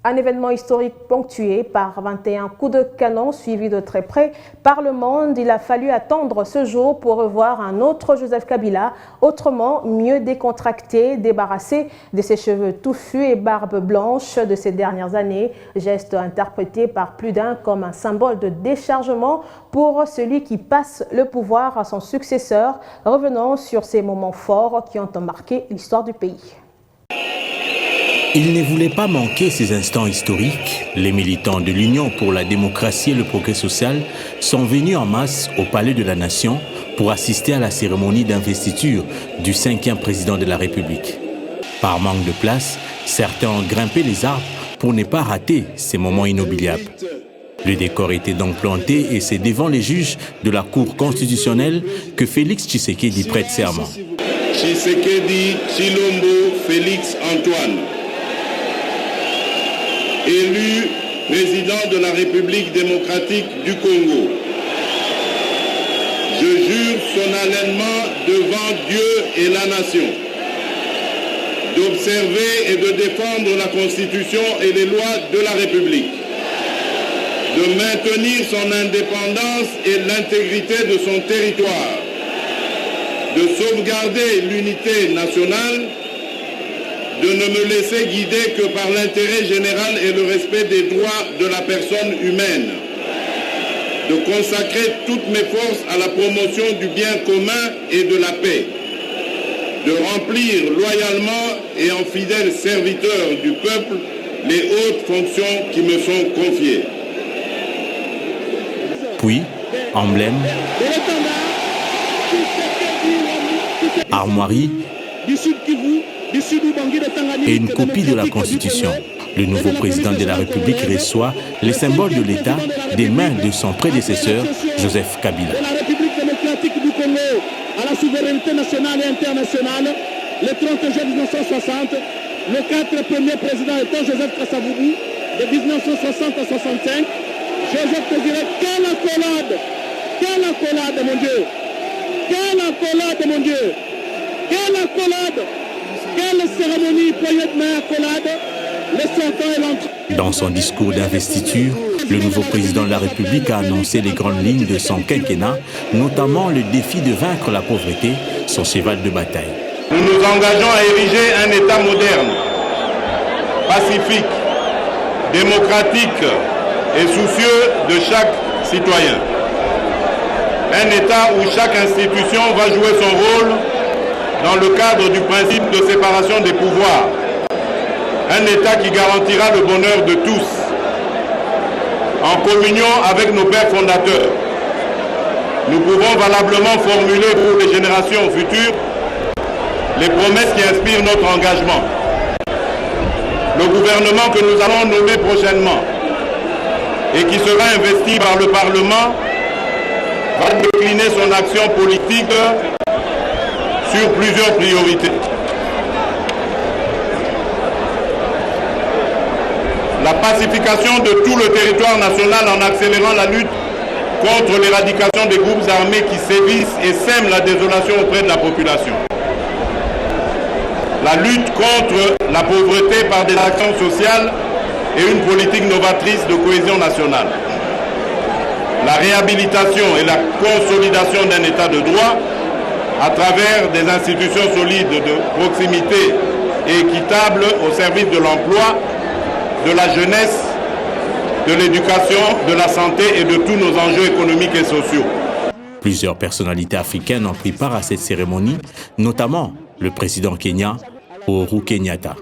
Un événement historique ponctué par 21 coups de canon suivis de très près par le monde. Il a fallu attendre ce jour pour revoir un autre Joseph Kabila, autrement mieux décontracté, débarrassé de ses cheveux touffus et barbe blanche de ces dernières années. Geste interprété par plus d'un comme un symbole de déchargement pour celui qui passe le pouvoir à son successeur. Revenons sur ces moments forts qui ont marqué l'histoire du pays. Il ne voulait pas manquer ces instants historiques. Les militants de l'Union pour la démocratie et le progrès social sont venus en masse au Palais de la Nation pour assister à la cérémonie d'investiture du 5e président de la République. Par manque de place, certains ont grimpé les arbres pour ne pas rater ces moments inoubliables. Le décor était donc planté et c'est devant les juges de la Cour constitutionnelle que Félix Tshisekedi prête serment. Tshisekedi Tshilombo Félix Antoine, élu président de la République démocratique du Congo. Je jure solennellement devant Dieu et la nation d'observer et de défendre la Constitution et les lois de la République, de maintenir son indépendance et l'intégrité de son territoire, de sauvegarder l'unité nationale, de ne me laisser guider que par l'intérêt général et le respect des droits de la personne humaine, de consacrer toutes mes forces à la promotion du bien commun et de la paix, de remplir loyalement et en fidèle serviteur du peuple les hautes fonctions qui me sont confiées. Puis, emblème, armoirie et une copie de la Constitution. Le nouveau président de la République reçoit les symboles de l'État des mains de son prédécesseur, Joseph Kabila. La République démocratique du Congo à la souveraineté nationale et internationale, le 30 juin 1960, le 4 premiers présidents étant Joseph Kasavubu, de 1960 à 65. Joseph te dirait, quelle accolade, mon Dieu! Quelle accolade, mon Dieu! Quelle accolade! Quelle cérémonie, poignée de main, accolade, le sortant et l'entrée. Dans son discours d'investiture, le nouveau président de la République a annoncé les grandes lignes de son quinquennat, notamment le défi de vaincre la pauvreté, son cheval de bataille. Nous nous engageons à ériger un État moderne, pacifique, démocratique et soucieux de chaque citoyen. Un État où chaque institution va jouer son rôle dans le cadre du principe de séparation des pouvoirs. Un État qui garantira le bonheur de tous, en communion avec nos pères fondateurs. Nous pouvons valablement formuler pour les générations futures les promesses qui inspirent notre engagement. Le gouvernement que nous allons nommer prochainement et qui sera investi par le Parlement va décliner son action politique sur plusieurs priorités. La pacification de tout le territoire national en accélérant la lutte contre l'éradication des groupes armés qui sévissent et sèment la désolation auprès de la population. La lutte contre la pauvreté par des actions sociales et une politique novatrice de cohésion nationale. La réhabilitation et la consolidation d'un état de droit à travers des institutions solides de proximité et équitables au service de l'emploi, de la jeunesse, de l'éducation, de la santé et de tous nos enjeux économiques et sociaux. Plusieurs personnalités africaines ont pris part à cette cérémonie, notamment le président kenyan, Uhuru Kenyatta.